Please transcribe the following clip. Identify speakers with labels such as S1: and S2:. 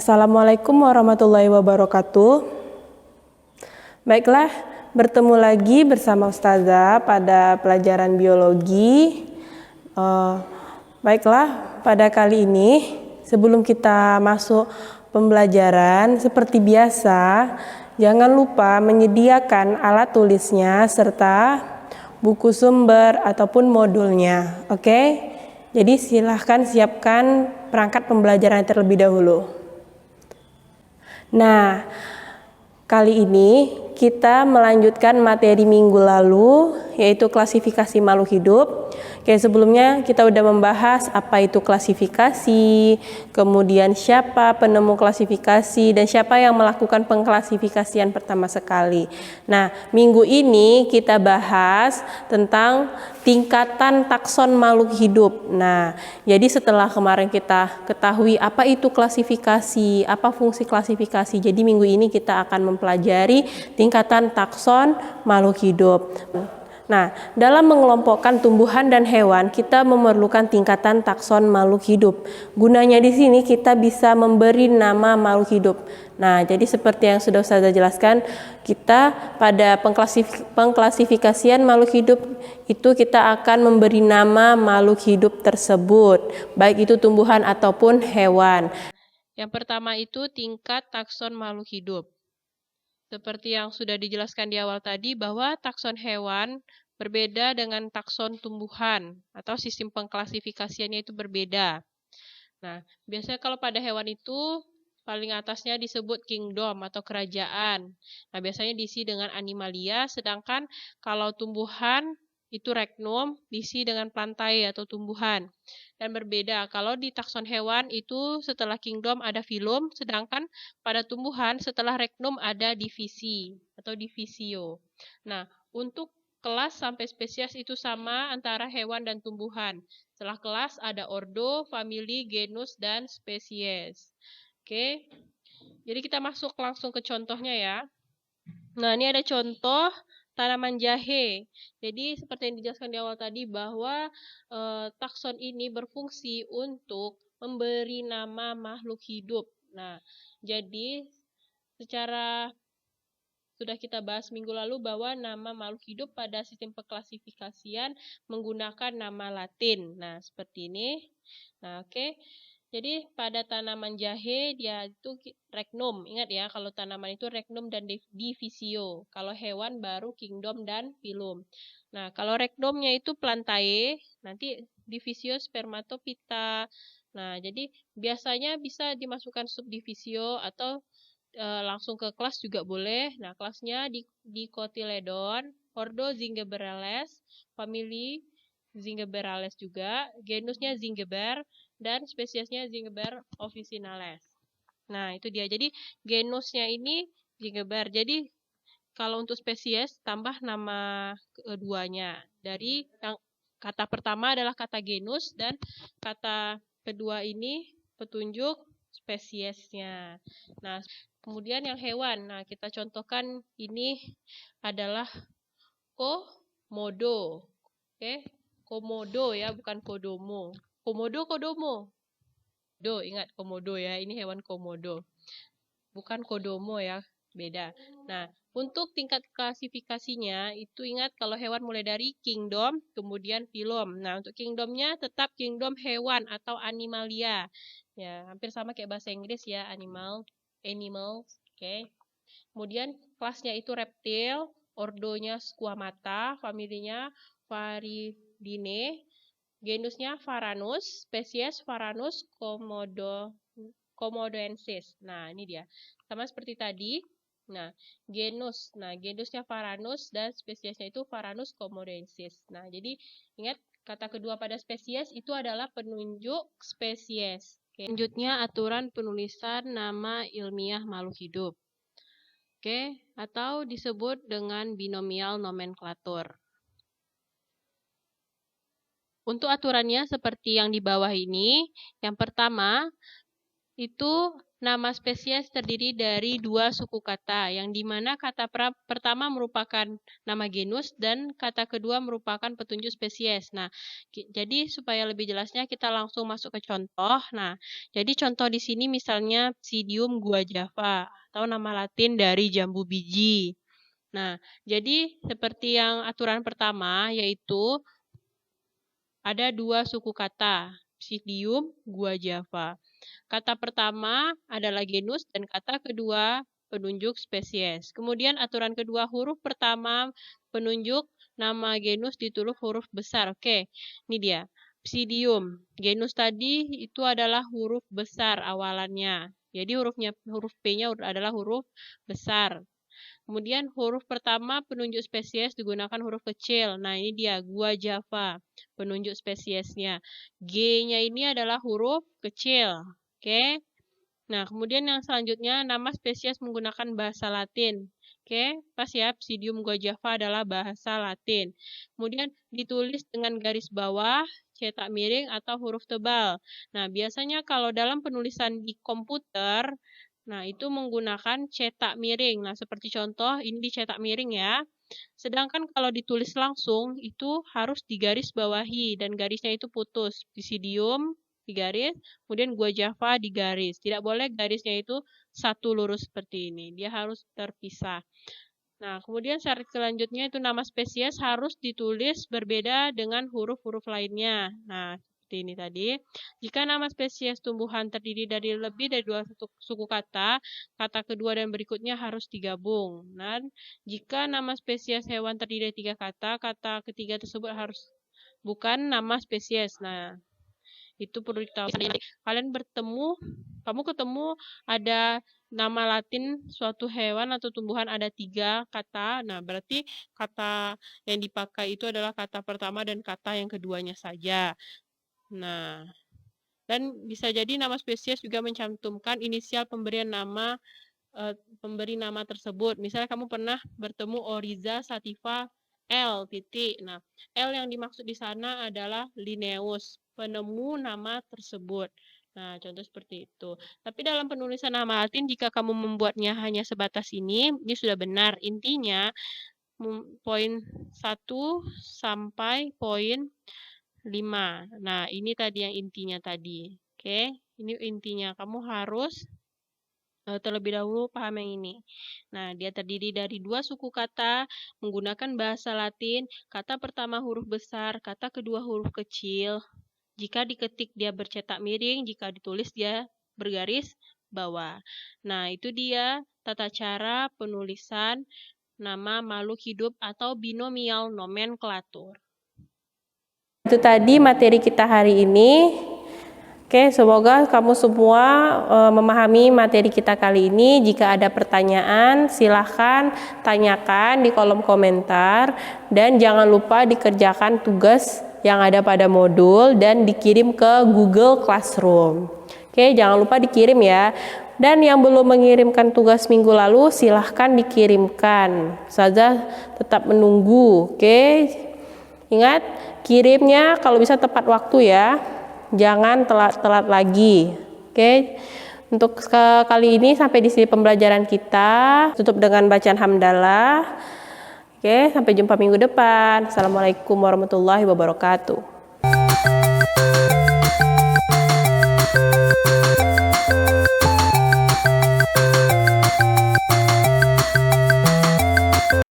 S1: Assalamualaikum warahmatullahi wabarakatuh. Baiklah, bertemu lagi bersama Ustazah pada pelajaran biologi. Baiklah, pada kali ini sebelum kita masuk pembelajaran, seperti biasa, jangan lupa menyediakan alat tulisnya serta buku sumber ataupun modulnya. Oke? Jadi silahkan siapkan perangkat pembelajaran terlebih dahulu. Nah, kali ini kita melanjutkan materi minggu lalu, yaitu klasifikasi makhluk hidup. Oke, sebelumnya kita udah membahas apa itu klasifikasi, kemudian siapa penemu klasifikasi, dan siapa yang melakukan pengklasifikasian pertama sekali. Nah, minggu ini kita bahas tentang tingkatan takson makhluk hidup. Nah, jadi setelah kemarin kita ketahui apa itu klasifikasi, apa fungsi klasifikasi, jadi minggu ini kita akan mempelajari tingkatan takson makhluk hidup. Nah, dalam mengelompokkan tumbuhan dan hewan, kita memerlukan tingkatan takson makhluk hidup. Gunanya di sini kita bisa memberi nama makhluk hidup. Nah, jadi seperti yang sudah saya jelaskan, kita pada pengklasifikasian makhluk hidup itu kita akan memberi nama makhluk hidup tersebut, baik itu tumbuhan ataupun hewan. Yang pertama itu tingkat takson makhluk hidup. Seperti yang sudah dijelaskan di awal tadi bahwa takson hewan berbeda dengan takson tumbuhan atau sistem pengklasifikasiannya itu berbeda. Nah, biasanya kalau pada hewan itu paling atasnya disebut kingdom atau kerajaan. Nah, biasanya diisi dengan animalia, sedangkan kalau tumbuhan itu regnum, diisi dengan plantae atau tumbuhan. Dan berbeda, kalau di takson hewan itu setelah kingdom ada filum, sedangkan pada tumbuhan setelah regnum ada divisi atau divisio. Nah, untuk kelas sampai spesies itu sama antara hewan dan tumbuhan. Setelah kelas ada ordo, famili, genus, dan spesies. Oke, jadi kita masuk langsung ke contohnya ya. Nah, ini ada contoh tanaman jahe. Jadi seperti yang dijelaskan di awal tadi bahwa takson ini berfungsi untuk memberi nama makhluk hidup. Nah, jadi secara sudah kita bahas minggu lalu bahwa nama makhluk hidup pada sistem pengklasifikasian menggunakan nama Latin. Nah, seperti ini. Nah, oke. Jadi pada tanaman jahe dia itu regnum. Ingat ya, kalau tanaman itu regnum dan divisio. Kalau hewan baru kingdom dan filum. Nah, kalau regnumnya itu plantae, nanti divisio spermatophyta. Nah, jadi biasanya bisa dimasukkan subdivisio atau langsung ke kelas juga boleh. Nah, kelasnya di Cotyledon, ordo Zingiberales, famili Zingiberales juga, genusnya Zingiber, dan spesiesnya Zingiber officinales. Nah, itu dia. Jadi, genusnya ini Zingiber. Jadi, kalau untuk spesies, tambah nama keduanya. Dari yang kata pertama adalah kata genus, dan kata kedua ini petunjuk spesiesnya. Nah, kemudian yang hewan. Nah, kita contohkan ini adalah komodo. Oke, komodo ya, bukan kodomo. Komodo. Ingat komodo ya, ini hewan komodo. Bukan kodomo ya, beda. Nah, untuk tingkat klasifikasinya, itu ingat kalau hewan mulai dari kingdom, kemudian filum. Nah, untuk kingdomnya tetap kingdom hewan atau animalia. Ya, hampir sama kayak bahasa Inggris ya, animals, oke. Kemudian kelasnya itu reptil, ordonya Squamata, familinya Faridinae, genusnya Varanus, spesies Varanus komodoensis. Nah, ini dia. Sama seperti tadi. Nah, genus. Nah, genusnya Varanus dan spesiesnya itu Varanus komodoensis. Nah, jadi ingat kata kedua pada spesies itu adalah penunjuk spesies. Oke. Selanjutnya aturan penulisan nama ilmiah makhluk hidup. Oke, atau disebut dengan binomial nomenklatur. Untuk aturannya seperti yang di bawah ini. Yang pertama, itu nama spesies terdiri dari dua suku kata, yang dimana kata pertama merupakan nama genus dan kata kedua merupakan petunjuk spesies. Nah, jadi supaya lebih jelasnya kita langsung masuk ke contoh. Nah, jadi contoh di sini misalnya Psidium guajava atau nama Latin dari jambu biji. Nah, jadi seperti yang aturan pertama yaitu ada dua suku kata, Psidium guajava. Kata pertama adalah genus dan kata kedua penunjuk spesies. Kemudian aturan kedua, huruf pertama penunjuk nama genus ditulis huruf besar. Oke, ini dia. Psidium. Genus tadi itu adalah huruf besar awalannya. Jadi huruf P-nya adalah huruf besar. Kemudian huruf pertama penunjuk spesies digunakan huruf kecil. Nah, ini dia guajava, penunjuk spesiesnya. G-nya ini adalah huruf kecil. Oke. Nah, kemudian yang selanjutnya nama spesies menggunakan bahasa Latin. Oke, pas ya, Psidium guajava adalah bahasa Latin. Kemudian ditulis dengan garis bawah, cetak miring atau huruf tebal. Nah, biasanya kalau dalam penulisan di komputer, nah, itu menggunakan cetak miring. Nah, seperti contoh, ini dicetak miring ya. Sedangkan kalau ditulis langsung, itu harus digaris bawahi. Dan garisnya itu putus. Psidium digaris, kemudian guajava digaris. Tidak boleh garisnya itu satu lurus seperti ini. Dia harus terpisah. Nah, kemudian syarat selanjutnya itu nama spesies harus ditulis berbeda dengan huruf-huruf lainnya. Nah, seperti ini tadi. Jika nama spesies tumbuhan terdiri dari lebih dari dua suku kata, kata kedua dan berikutnya harus digabung. Dan jika nama spesies hewan terdiri dari tiga kata, kata ketiga tersebut harus bukan nama spesies. Nah, itu perlu diketahui. Kamu ketemu ada nama Latin suatu hewan atau tumbuhan ada tiga kata. Nah, berarti kata yang dipakai itu adalah kata pertama dan kata yang keduanya saja. Nah, dan bisa jadi nama spesies juga mencantumkan inisial pemberian nama pemberi nama tersebut. Misalnya kamu pernah bertemu Oryza sativa L titik. Nah, L yang dimaksud di sana adalah Linnaeus, penemu nama tersebut. Nah, contoh seperti itu. Tapi dalam penulisan nama Latin, jika kamu membuatnya hanya sebatas ini sudah benar. Intinya, poin 1 sampai poin 5. Nah, ini tadi yang intinya tadi. Oke, ini intinya. Kamu harus terlebih dahulu paham yang ini. Nah, dia terdiri dari dua suku kata menggunakan bahasa Latin. Kata pertama huruf besar, kata kedua huruf kecil. Jika diketik dia bercetak miring, jika ditulis dia bergaris bawah. Nah, itu dia tata cara penulisan nama makhluk hidup atau binomial nomenklatur. Itu tadi materi kita hari ini. Oke, semoga kamu semua memahami materi kita kali ini. Jika ada pertanyaan, silahkan tanyakan di kolom komentar. Dan jangan lupa dikerjakan tugas yang ada pada modul dan dikirim ke Google Classroom. Oke, jangan lupa dikirim ya. Dan yang belum mengirimkan tugas minggu lalu, silahkan dikirimkan. Saja tetap menunggu, oke? Ingat, kirimnya kalau bisa tepat waktu ya. Jangan telat-telat lagi. Oke. Untuk kali ini sampai di sini pembelajaran kita. Tutup dengan bacaan hamdalah. Oke, sampai jumpa minggu depan. Assalamualaikum warahmatullahi wabarakatuh.